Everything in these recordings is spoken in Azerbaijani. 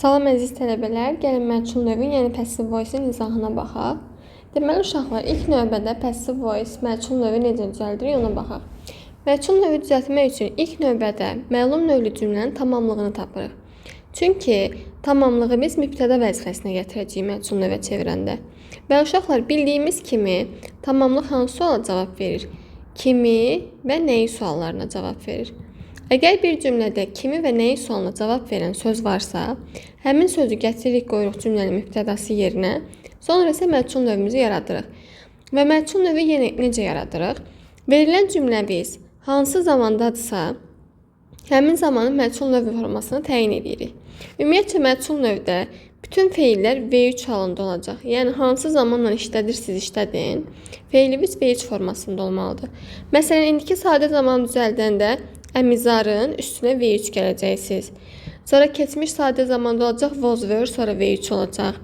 Salam əziz tələbələr, gəlin məchul növün, yəni passive voice-in izahına baxaq. Deməli uşaqlar, ilk növbədə passive voice məchul növü necə düzəldirik ona baxaq. Məchul növü düzəltmək üçün ilk növbədə məlum növlü cümlənin tamamlığını tapırıq. Çünki tamamlığı biz mübtəda vəzifəsinə gətirəcəyik məchul növə çevirəndə. Və uşaqlar, bildiyimiz kimi tamamlıq hansı suala cavab verir? Kimi və nəyi suallarına cavab verir? Əgər bir cümlədə kimi və nəyi sualına cavab verən söz varsa, həmin sözü gətiririk qoyuruq cümlənin mübtədası yerinə, sonra isə məchul növümüzü yaradırıq. Və məchul növü yenə necə yaradırıq? Verilən cümlə biz hansı zamandadırsa, həmin zamanın məchul növ formasını təyin edirik. Ümumiyyətlə, məchul növdə bütün feillər V3 halında olacaq. Yəni, hansı zamanla işlədirsiniz, işlədin, feilimiz V3 formasında olmalıdır. Məsələn, indiki sadə zaman düzəldəndə əmizarın üstünə V3 gələcəksiniz. Sonra keçmiş sadə zamanda olacaq was were, sonra V3 olacaq.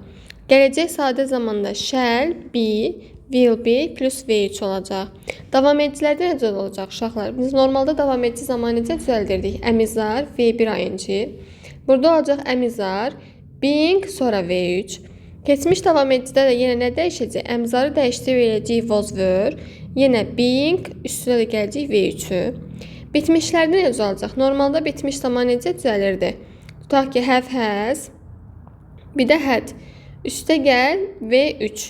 Gələcək sadə zamanda shall, be, will be plus V3 olacaq. Davam edicilərdə necə olacaq uşaqlar? Biz normalda davam edici zamanı necə düzəldirdik? Əmizar, V1 ing. Burada olacaq əmizar, being, sonra V3. Keçmiş davam edicidə də yenə nə dəyişəcək? Əmizarı dəyişdirib eləyəcək was were, yenə being, üstünə də gələcək V3-ü. Bitmişlərdə necə olacaq? Normalda bitmiş zaman necə düzəlirdi? Tutaq ki, have, has, bir də had. Üstə gəl V3.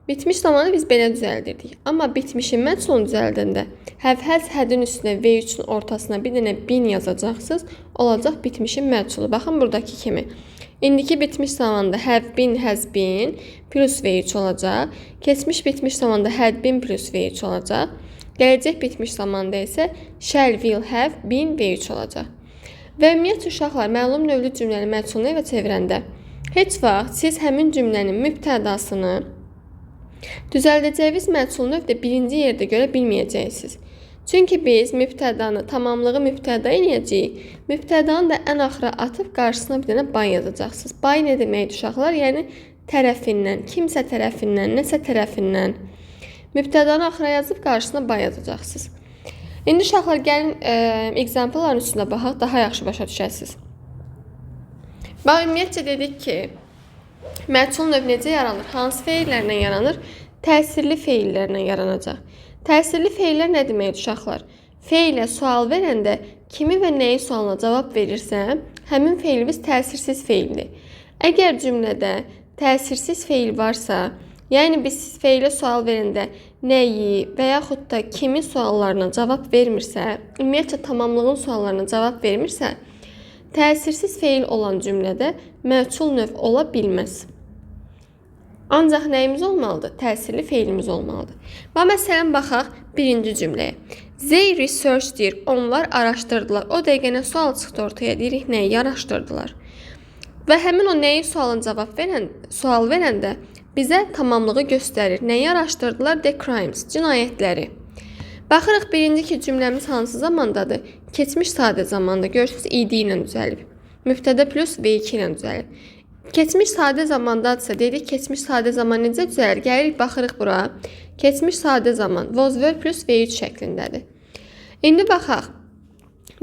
Bitmiş zamanı biz belə düzəldirdik. Amma bitmişin məchulunu düzəldəndə have, has, hadın üstünə V3-ün ortasına bir dənə bin yazacaqsınız. Olacaq bitmişin məchulu. Baxın buradakı kimi. İndiki bitmiş zamanda have been, has been plus V3 olacaq. Keçmiş bitmiş zamanda had been plus V3 olacaq. Gələcək bitmiş zamanda isə shall, will, have been V3 olacaq. Və ümumiyyətlə uşaqlar, məlum növlü cümləni məchul növə çevirəndə heç vaxt siz həmin cümlənin mübtədasını düzəldəcəyiniz məchul növdə birinci yerdə görə bilməyəcəksiniz. Çünki biz mübtədanı, tamamlığı mübtəda eləyəcəyik. Mübtədanı da ən axıra atıb qarşısına bir dənə bay yazacaqsınız. Bay nə deməkdir uşaqlar? Yəni tərəfindən, kimsə tərəfindən, nəsə tərəfindən. Mübtədanı axıra yazıb qarşısına bay yazacaqsınız. İndi uşaqlar, gəlin example'ların üstünə baxaq, daha yaxşı başa düşəsiniz. Bax, ümumiyyətcə dedik ki, məchul növ necə yaranır? Hansı feillərlə yaranır? Təsirli feillərlə yaranacaq. Təsirli feillər nə deməkdir uşaqlar? Feilə sual verəndə kimi və nəyi sualına cavab verirsə, həmin feilimiz təsirsiz feildir. Əgər cümlədə təsirsiz feil varsa, yəni biz feilə sual verəndə nəyi və yaxud da kimi suallarına cavab vermirsə, ümumiyyətlə tamamlığın suallarına cavab vermirsə, təsirsiz feil olan cümlədə məchul növ ola bilməz. Ancaq nəyimiz olmalıdır? Təsirli feilimiz olmalıdır. Və məsələn, baxaq birinci cümləyə. They researched deyir, onlar araşdırdılar. O dəqiqə nə sual çıxdı ortaya, deyirik, nəyi araşdırdılar. Və həmin o nəyi sual verəndə bizə tamamlığı göstərir. Nəyi araşdırdılar? The crimes, cinayətləri. Baxırıq, birinci ki, cümləmiz hansı zamandadır? Keçmiş sadə zamanda. Görürsünüz, id ilə düzəlib. Mübtəda plus V2 ilə düzəlib. Keçmiş sadə zamandadırsa, dedik, keçmiş sadə zaman necə düzəlir? Gəlirik, baxırıq bura. Keçmiş sadə zaman was were plus V3 şəklindədir. İndi baxaq.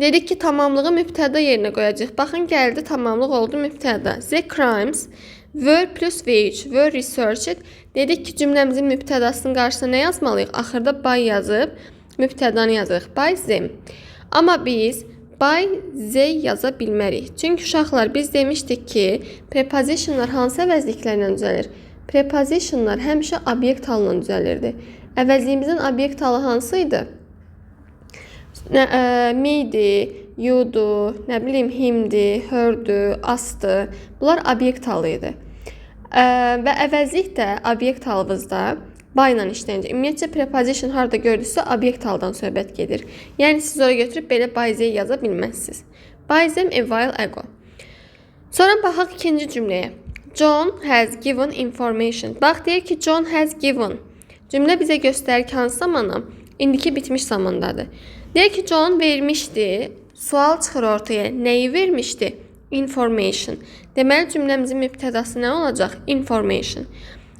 Dedik ki, tamamlığı mübtəda yerinə qoyacaq. Baxın, gəldi, tamamlıq oldu mübtəda. The crimes were plus V3, were researched. Dedik ki, cümləmizin mübtədasının qarşısına nə yazmalıyıq? Axırda by yazıb, mübtədanı yazırıq. By them. Amma biz by they yaza bilmərik. Çünki uşaqlar, biz demişdik ki, prepositionlar hansı əvəzliklərlə düzəlir? Prepositionlar həmişə obyekt halına düzəlirdi. Əvəzliyimizin obyekt halı hansıydı? Me-di, you-du, nə bilim, him-di, her-du, as-dı. Bunlar obyekt halıydı. Və əvəzlik də obyekt halımızda by ilə işləyincə. Ümumiyyətcə, preposition harada gördüysə, obyekt haldan söhbət gedir. Yəni, siz oraya götürüb belə by they yaza bilməzsiniz. By them a while ago. Sonra baxaq ikinci cümləyə. John has given information. Bax, deyir ki, John has given. Cümlə bizə göstərir ki, hansı zamana? İndiki bitmiş zamandadır. Deyir ki, John vermişdi. Sual çıxır ortaya. Nəyi vermişdi? Information. Deməli, cümləmizin mübtədası nə olacaq? Information.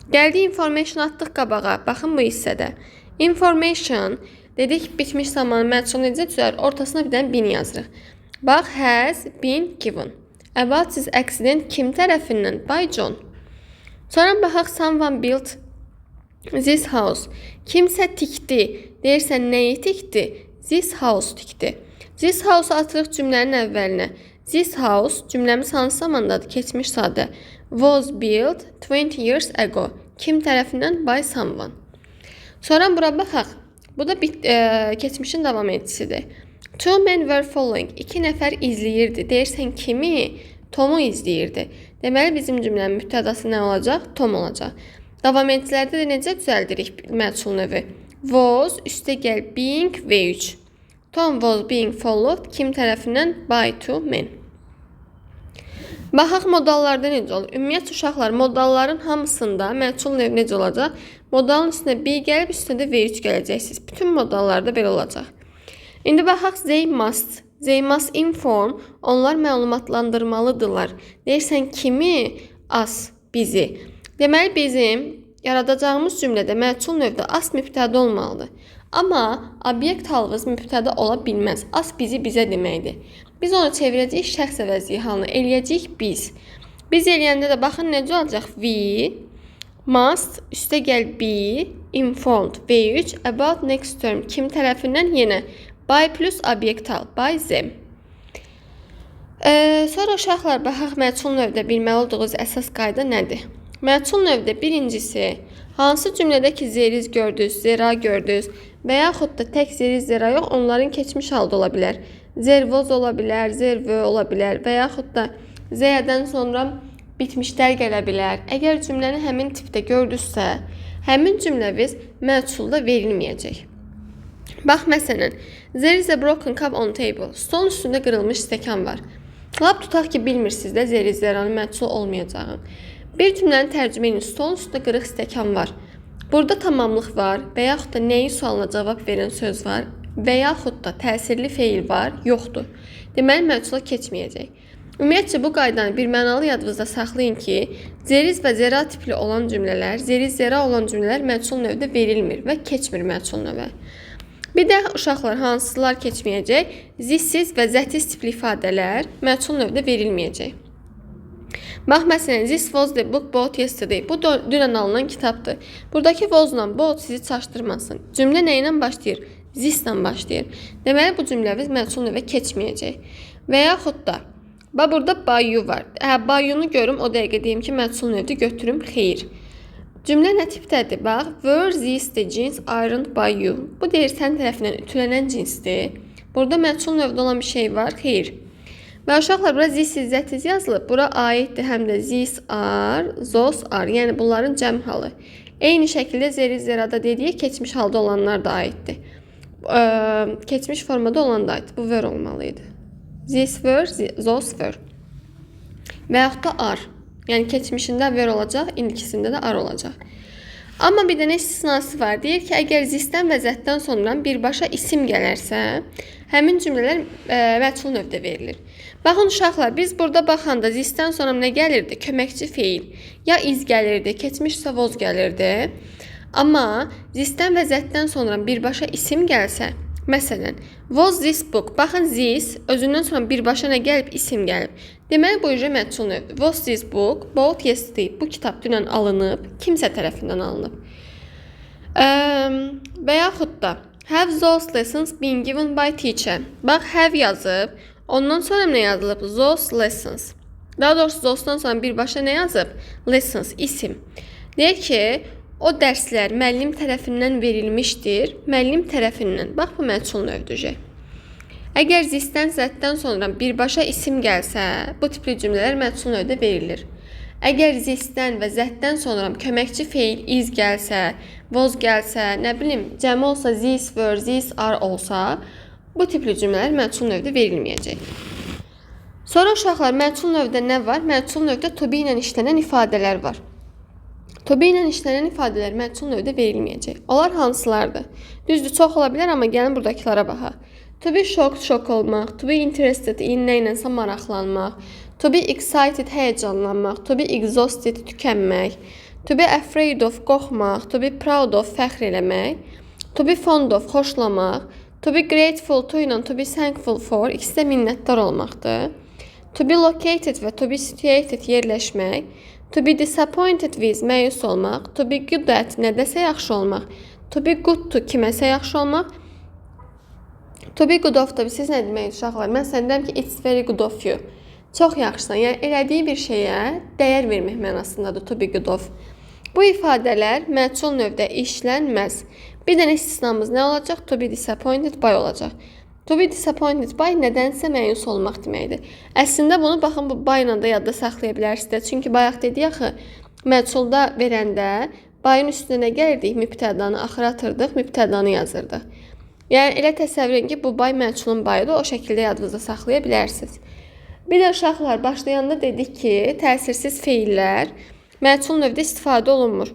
Gəldi, information atdıq qabağa. Baxın bu hissədə. Information, dedik, bitmiş zamanı məchul necə düzəlir? Ortasına bir dənə bin yazırıq. Bax, has been given. About this accident kim tərəfindən? By John. Sonra baxaq someone built this house. Kimsə tikdi. Deyirsən nəyi tikdi? This house tikdi. This house atırıq cümlənin əvvəlinə. This house cümləmiz hansı zamandadır? Keçmiş sadə. Was built 20 years ago. Kim tərəfindən? By someone. Sonra bura baxaq. Bu da keçmişin davam edicisidir. Two men were following. 2 nəfər izləyirdi. Deyirsən kimi? Tomu izləyirdi. Deməli bizim cümlənin mübtədası nə olacaq? Tom olacaq. Davam edicilərdə də necə düzəldirik məchul növü? Was üstə gəl being V3. Tom was being followed. Kim tərəfindən? By two men. Baxaq modallarda necə olur? Ümumiyyətlə uşaqlar modalların hamısında məchul növ necə olacaq? Modalın üstünə bir gəlib üstünə də V3 gələcəksiniz. Bütün modallarda belə olacaq. İndi baxaq they must. They must inform. Onlar məlumatlandırmalıdırlar. Deyirsən kimi? Us, bizi. Deməli bizim yaradacağımız cümlədə məchul növdə as mübtədə olmalıdır. Amma obyekt halımız mübtədə ola bilməz. As bizi bizə deməkdir. Biz onu çevirəcəyik şəxs əvəzliyi halına. Eləyəcəyik biz. Biz eləyəndə də baxın necə olacaq? We must üstə gəl be informed. V3 about next term. Kim tərəfindən? Yenə by plus obyektal. By them. Sonra uşaqlar baxaq məchul növdə bilməli olduğunuz əsas qayda nədir? Məchul növdə birincisi hansı cümlədə ki zeriz gördünüz, zera gördünüz və yaxud da tək zeriz zera yox, onların keçmiş halda ola bilər. Zervoz ola bilər, zervö ola bilər və yaxud da zəyədən sonra bitmişlər gələ bilər. Əgər cümləni həmin tipdə gördünüzsə, həmin cümləviz məchulda verilməyəcək. Bax məsələn, there is a broken cup on table. Stolun üstündə qırılmış stəkan var. Lap tutaq ki bilmirsiniz də zeriz zeranın məchul olmayacağını. Bir cümləni tərcümə edin. Stolun üstündə qırıq stəkan var. Burada tamamlıq var və yaxud da nəyin sualına cavab verən söz var və yaxud da təsirli feil var, yoxdur. Deməli, məchula keçməyəcək. Ümumiyyətcə, bu qaydanı bir mənalı yadınızda saxlayın ki, zeriz və zera tipli olan cümlələr, zeriz zera olan cümlələr məchul növdə verilmir və keçmir məchul növə. Bir də uşaqlar hansılar keçməyəcək? Zissiz və zətiz tipli ifadələr məchul növdə verilməyəcək. Bax məsələn, this was the book bought yesterday. Bu dünən alınan kitabdır. Buradakı was-la bought sizi çaşdırmasın. Cümlə nə ilə başlayır? This-lə başlayır. Deməli, bu cümləmiz məchul növə keçməyəcək. Və yaxud da, bax burada by you var. By you-nu görüm, o dəqiqə deyim ki, məchul növdə götürüm, xeyr. Cümlə nə tipdədir? Bax, were these the jeans ironed by you? Bu deyir, sən tərəfindən ütülənən cinsdir. Burada məchul növdə olan bir şey var, xeyr. Və uşaqlar, bura this is zətiz yazılıb. Bura aiddir, həm də these are, those are. Yəni, bunların cəm halı. Eyni şəkildə zeriz zerada dediyi keçmiş halda olanlar da aiddir. Keçmiş formada olan da aiddir. Bu were olmalıydı. These were, those were. Və yaxud da are. Yəni, keçmişində were olacaq, indikisində də are olacaq. Amma bir dənə istisnası var. Deyir ki, əgər zisdən və zətdən sonra birbaşa isim gələrsə, həmin cümlələr məchul növdə verilir. Baxın uşaqlar, biz burada baxanda zisdən sonra nə gəlirdi? Köməkçi feil. Ya iz gəlirdi, keçmişsə voz gəlirdi. Amma zisdən və zətdən sonra birbaşa isim gəlsə, məsələn, was this book? Baxın, this özündən sonra birbaşa nə gəlib? İsim gəlib. Deməli, bu ücə məchul növdür. Was this book bought yesterday? Bu kitab dünən alınıb, kimsə tərəfindən alınıb. Və yaxud da, have those lessons been given by teacher? Bax, have yazıb, ondan sonra nə yazılıb? Those lessons. Daha doğrusu, those'dan sonra birbaşa nə yazıb? Lessons, isim. Deyir ki, o dərslər müəllim tərəfindən verilmişdir. Müəllim tərəfindən. Bax, bu məchul növdür. Əgər zisdən, zətdən sonra birbaşa isim gəlsə, bu tipli cümlələr məchul növdə verilir. Əgər zisdən və zətdən sonra köməkçi feil iz gəlsə, voz gəlsə, nə bilim, cəmi olsa, this were, this are olsa, bu tipli cümlələr məchul növdə verilməyəcək. Sonra uşaqlar, məchul növdə nə var? Məchul növdə to be ilə işlənən ifadələr var. To be ilə işlənən ifadələr məchul növdə verilməyəcək. Onlar hansılardır? Düzdür, çox ola bilər, amma gəlin buradakilara baxaq. To be shocked, şok olmaq. To be interested in, nə ilənsə maraqlanmaq. To be excited, həyəcanlanmaq. To be exhausted, tükənmək. To be afraid of, qorxmaq. To be proud of, fəxr eləmək. To be fond of, xoşlamaq. To be grateful to ilə to be thankful for, ikisi də minnətdar olmaqdır. To be located və to be situated yerləşmək. To be disappointed with məyus olmaq. To be good at nədəsə yaxşı olmaq. To be good to kiməsə yaxşı olmaq. To be good of da siz nə demək uşaqlar? Mən sənə deyirəm ki, it's very good of you. Çox yaxşısan. Yəni elədiyi bir şeyə dəyər vermək mənasındadır to be good of. Bu ifadələr məchul növdə işlənməz. Bir dənə istisnamız nə olacaq? To be disappointed by olacaq. To be disappointed by nədənsə məyus olmaq deməkdir. Əslində bunu baxın bu by ilə də yadda saxlaya bilərsiniz. Çünki bayaq dedik axı məchulda verəndə byın üstünə nə gəlirdik? Mübtədanı axıra atırdıq, mübtədanı yazırdıq. Yəni elə təsəvvür edin ki, bu by məchulun byıdır. O şəkildə yadınızda saxlaya bilərsiniz. Bir də uşaqlar başlayanda dedik ki, təsirsiz feillər məchul növdə istifadə olunmur.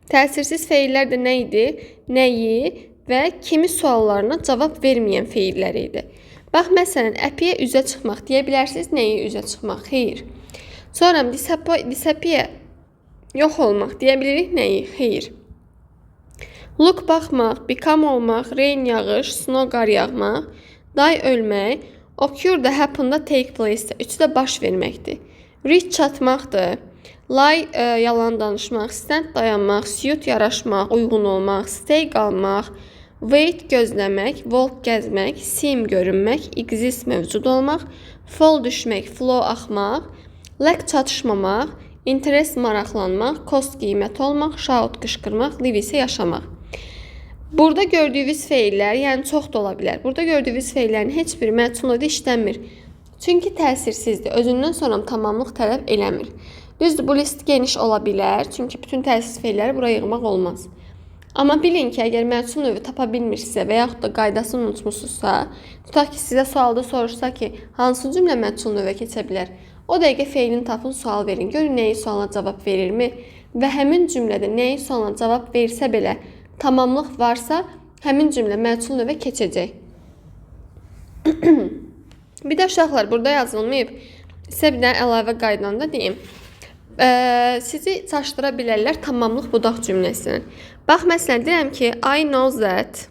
Təsirsiz feillər də nə idi? Nəyi və kimi suallarına cavab verməyən feillər idi. Bax, məsələn, əpiyə üzə çıxmaq deyə bilərsiniz. Nəyi üzə çıxmaq? Xeyr. Sonra disappear yox olmaq deyə bilirik. Nəyi? Xeyr. Look baxmaq, become olmaq, rain yağış, snow qar yağmaq, die ölmək, occur da happen da take place də üçü də baş verməkdir. Reach çatmaqdır. Lie yalan danışmaq, stand dayanmaq, suit yaraşmaq, uyğun olmaq, stay qalmaq, wait gözləmək, walk gəzmək, seem görünmək, exist mövcud olmaq, fall düşmək, flow axmaq, lack çatışmamaq, interest maraqlanmaq, cost qiymət olmaq, shout qışqırmaq, live isə yaşamaq. Burada gördüyünüz feillər, yəni çox da ola bilər. Burada gördüyünüz feillərin heç biri məchul növdə işlənmir. Çünki təsirsizdir. Özündən sonra tamamlıq tələb eləmir. Düzdür, bu list geniş ola bilər. Çünki bütün təsirsiz feilləri bura yığmaq olmaz. Amma bilin ki, əgər məchul növü tapa bilmirsə və yaxud da qaydasını unutmuşsunuzsa, tutaq ki, sizə sualda soruşsa ki, hansı cümlə məchul növə keçə bilər? O dəqiqə feilini tapın, sual verin. Görün, nəyi sualına cavab verirmi? Və həmin cümlədə nəyi sualına cavab versə belə, tamamlıq varsa, həmin cümlə məchul növə keçəcək. Bir də uşaqlar, burada yazılmayıb. Sizə bir dənə əlavə qaydanı da deyim. Sizi çaşdıra bilərlər tamamlıq budaq cümləsini. Bax, məsələn, deyirəm ki, I know that.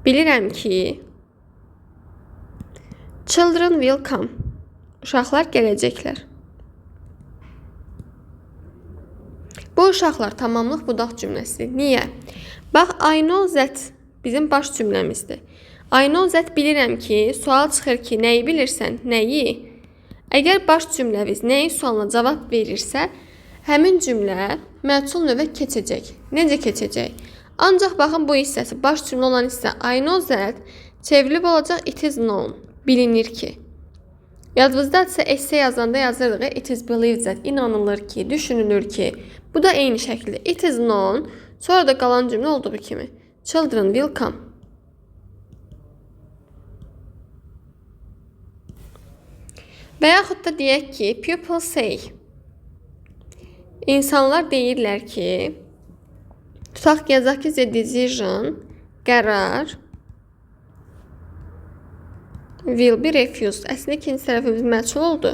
Bilirəm ki, children will come. Uşaqlar gələcəklər. Bu uşaqlar tamamlıq budaq cümləsidir. Niyə? Bax, I know that bizim baş cümləmizdir. I know that bilirəm ki, sual çıxır ki, nəyi bilirsən? Nəyi? Əgər baş cümləviz nəyi sualına cavab verirsə, həmin cümlə məchul növə keçəcək. Necə keçəcək? Ancaq baxın bu hissəsi, baş cümlə olan hissə I know that çevrilib olacaq it is known. Bilinir ki. Yadınızdadsa essay yazanda yazırdıq it is believed that inanılır ki, düşünülür ki. Bu da eyni şəkildə it is known. Sonra da qalan cümlə olduğu kimi. Children will come. Və yaxud da deyək ki, people say. İnsanlar deyirlər ki, tutaq ki, yazaq ki, the decision, qərar, will be refused. Əslində ikinci tərəfimiz məchul oldu.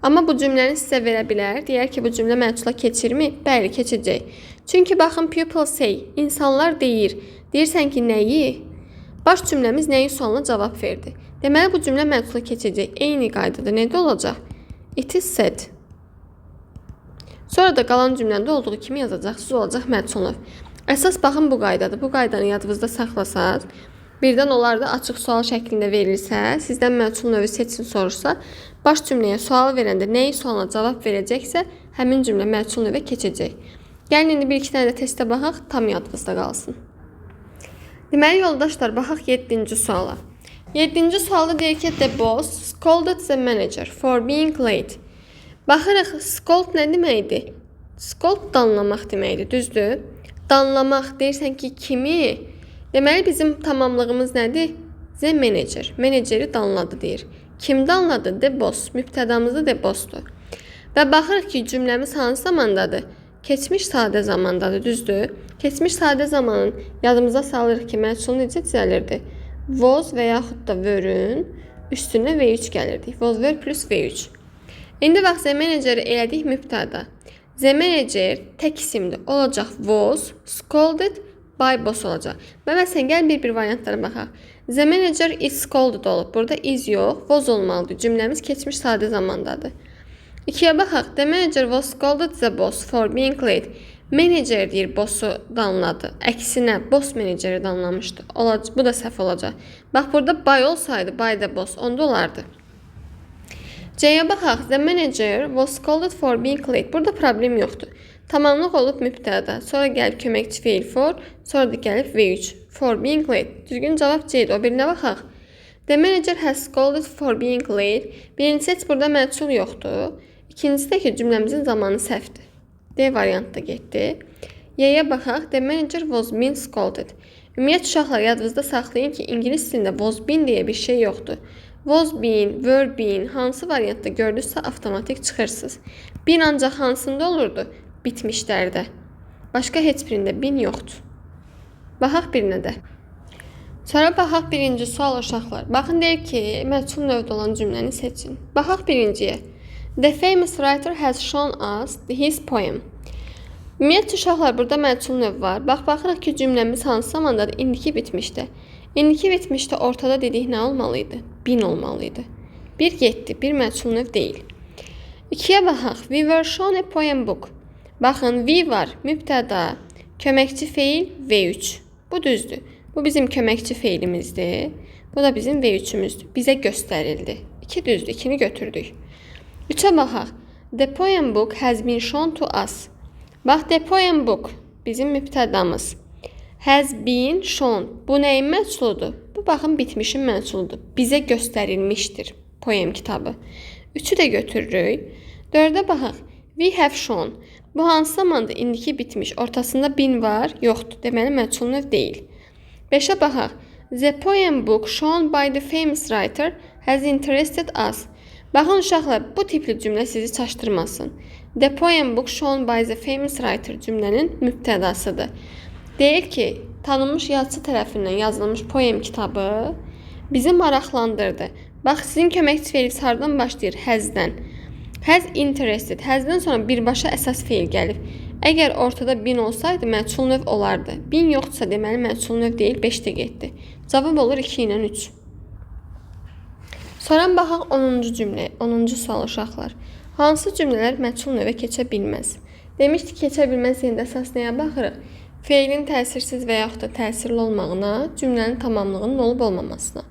Amma bu cümləni sizə verə bilər. Deyər ki, bu cümlə məchula keçirmi? Bəli, keçəcək. Çünki baxın, people say, insanlar deyir. Deyirsən ki, nəyi? Baş cümləmiz nəyi sualına cavab verdi. Deməli, bu cümlə məchula keçəcək. Eyni qaydada nədə olacaq? It is said. Sonra da qalan cümləndə olduğu kimi yazacaqsınız, olacaq məchul növ. Əsas baxın bu qaydadır. Bu qaydanı yadınızda saxlasaz, birdən onlar da açıq sual şəklində verilsə, sizdən məchul növü seçin soruşsa, baş cümləyə sual verəndə nəyi sualına cavab verəcəksə, həmin cümlə məchul növə keçəcək. Gəlin, indi bir-iki dənə də testə baxaq, tam yadınızda qalsın. Deməli, yoldaşlar, baxaq 7-ci suala. 7-ci sualda deyir ki, the boss scolded the manager for being late. Baxırıq, scold nə deməkdir? Scold danlamaq deməkdir, düzdür? Danlamaq, deyirsən ki, kimi? Deməli, bizim tamamlığımız nədir? The manager. Meneceri danladı deyir. Kim danladı? The boss. Mübtədamızda the bossdur. Və baxırıq ki, cümləmiz hansı zamandadır? Keçmiş sadə zamandadır, düzdür? Keçmiş sadə zamanın yadımıza salırıq ki, məchul necə düzəlirdi? Was və yaxud da were-ün üstünə V3 gəlirdi. Was, were plus V3. İndi bax, the meneceri elədik mübtəda. The manager tək isimdir. Olacaq was, scolded by boss olacaq. Və məsələn, gəl bir variantlara baxaq. The manager is scolded olub. Burada is yox, was olmalıdır. Cümləmiz keçmiş sadə zamandadır. 2-yə baxaq. The manager was scolded the boss for being late. Manager deyir, bossu danladı. Əksinə, boss meneceri danlamışdı. Bu da səhv olacaq. Bax, burada by olsaydı, by the boss, onda olardı. C-yə baxaq. The manager was scolded for being late. Burada problem yoxdur. Tamamlıq olub mübtəda. Sonra gəlib köməkçi feil for. Sonra da gəlib V3. For being late. Düzgün cavab C-dir. O birinə baxaq. The manager has scolded for being late. Birincisi heç burada məchul yoxdur. İkincisi də ki, cümləmizin zamanı səhvdir. D variantda getdi. Y-yə baxaq. The manager was being scolded. Ümumiyyət uşaqlar, yadınızda saxlayın ki, ingilis dilində was been deyə bir şey yoxdur. Was been, were been hansı variantda gördünüzsə avtomatik çıxırsınız. Been ancaq hansında olurdu? Bitmişlərdə. Başqa heç birində been yoxdur. Baxaq birinə də. Sonra baxaq birinci sual uşaqlar. Baxın deyir ki, məchul növdə olan cümləni seçin. Baxaq birinciyə. The famous writer has shown us his poem. Ümumiyyətlə uşaqlar, burada məchul növ var. Baxırıq ki, cümləmiz hansı zamandadır? İndiki bitmişdə. İndiki bitmişdə ortada dedik nə olmalıydı? Been olmalıydı. Bir getdi, bir məchul növ deyil. 2-yə baxaq. We were shown a poem book. Baxın, we var, mübtəda, köməkçi feil V3. Bu düzdür. Bu bizim köməkçi feilimizdir. Bu da bizim V3'ümüzdür. Bizə göstərildi. 2 düzdür, 2-ni götürdük. 3-ə baxaq. The poem book has been shown to us. Bax, the poem book bizim mübtədamız. Has been shown. Bu nəyin məchuludur? Bu, baxın, bitmişin məchuludur. Bizə göstərilmişdir poem kitabı. 3-ü də götürürük. 4-ə baxaq. We have shown. Bu hansı zamanda indiki bitmiş? Ortasında been var, yoxdur. Deməli, məchul növ deyil. 5-ə baxaq. The poem book shown by the famous writer has interested us. Baxın uşaqlar, bu tipli cümlə sizi çaşdırmasın. The poem book shown by the famous writer cümlənin mübtədasıdır. Deyir ki, tanınmış yazıcı tərəfindən yazılmış poem kitabı bizi maraqlandırdı. Bax, sizin köməkçi feiliniz hardan başlayır? Has'dən. Has interested. Has'dən sonra birbaşa əsas feil gəlib. Əgər ortada been olsaydı, məchul növ olardı. Been yoxdursa, deməli, məchul növ deyil, 5-də getdi. Cavab olur 2 ilə 3. Sonra baxaq 10-cu cümlə, 10-cu sual uşaqlar. Hansı cümlələr məchul növə keçə bilməz? Demişdik, keçə bilməz yerində əsas nəyə baxırıq? Feilin təsirsiz və yaxud da təsirli olmağına, cümlənin tamamlığının olub olmamasına.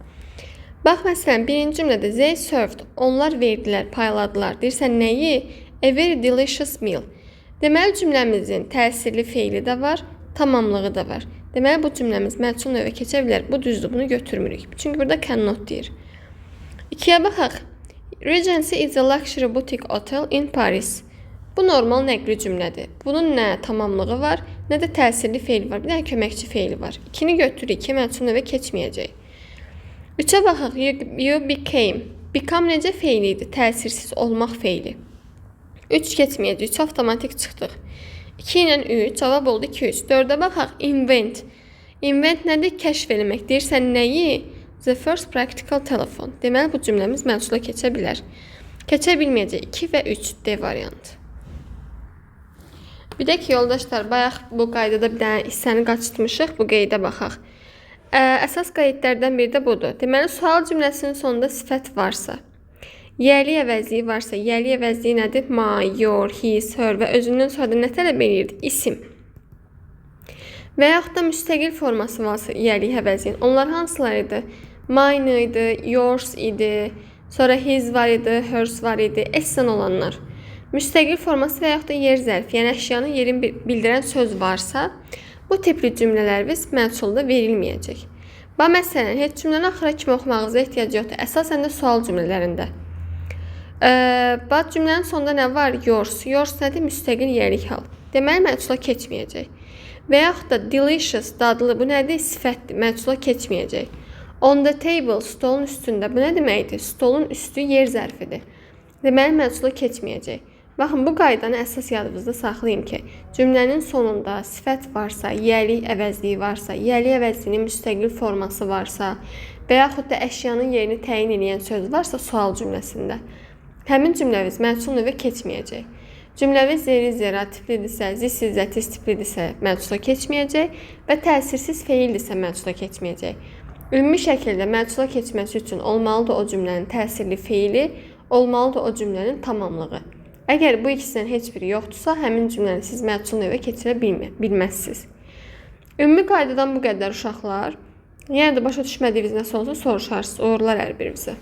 Bax, məsələn, birinci cümlədə they served, onlar verdilər, payladılar. Deyirsən, nəyi? A very delicious meal. Deməli, cümləmizin təsirli feili də var, tamamlığı da var. Deməli, bu cümləmiz məchul növə keçə bilər. Bu düzdür, bunu götürmürük. Çünki burada cannot deyir. 2-yə baxaq. Regency is a luxury boutique hotel in Paris. Bu normal nəqli cümlədir. Bunun nə tamamlığı var, nə də təsirli feili var. Bir dənə köməkçi feili var. 2-ni götürürük ki, məchul növə keçməyəcək. 3-ə baxaq. You became. Become necə feili idi? Təsirsiz olmaq feili. 3 keçməyəcək. 3 avtomatik çıxdıq. 2 ilə 3. Cavab oldu 2-3. 4-ə baxaq. Invent. Invent nədir? Kəşf eləmək. Deyirsən nəyi? The first practical telephone. Deməli, bu cümləmiz məchula keçə bilər. Keçə bilməyəcək. 2 və 3 D variantı. Bir də ki, yoldaşlar, bayaq bu qaydada bir dənə hissəni qaçırtmışıq. Bu qeydə baxaq. Əsas qeydlərdən biri də budur. Deməli, sual cümləsinin sonunda sifət varsa, yerli əvəzliyi varsa, yerli əvəzliyi nədir? My, your, his, her və özündən sonra nə tələb edirdi? İsim. Və yaxud da müstəqil forması varsa yerli əvəzliyin. Onlar hansılar idi? Mine idi, yours idi, sonra his var idi, hers var idi, essen olanlar. Müstəqil forması və yaxud da yer zərfi, yəni əşyanın yerini bildirən söz varsa, bu tipli cümlələrimiz məchulda verilməyəcək. Bax, məsələn, heç cümləni axıra kimi oxumağınıza ehtiyac yoxdur. Əsasən də sual cümlələrində. Bax, cümlənin sonunda nə var? Yours. Yours nədir? Müstəqil yerlik hal. Deməli, məchula keçməyəcək. Və yaxud da delicious, dadlı, bu nədir? Sifətdir, məchula keçməyəcək. On the table, stolun üstündə. Bu nə deməkdir? Stolun üstü yer zərfidir. Deməli, məchula keçməyəcək. Baxın, bu qaydanı əsas yadınızda saxlayın ki, cümlənin sonunda sifət varsa, yerlik əvəzliyi varsa, yerlik əvəzliyinin müstəqil forması varsa və yaxud da əşyanın yerini təyin edən söz varsa sual cümləsində, həmin cümləmiz məchul növə keçməyəcək. Cümləmiz zeri zera tiplidirsə, zis-siz zətis tiplidirsə məchula keçməyəcək və təsirsiz feildirsə məchula keçməyəcək. Ümumi şəkildə məcula keçməsi üçün olmalıdır o cümlənin təsirli feili, olmalıdır o cümlənin tamamlığı. Əgər bu ikisindən heç biri yoxdursa, həmin cümləni siz məcul növə keçirə bilməzsiniz. Ümumi qaydadan bu qədər uşaqlar. Yəni də başa düşmədiyiniz nəsə olsa soruşarsınız, uğurlar hər birinizə.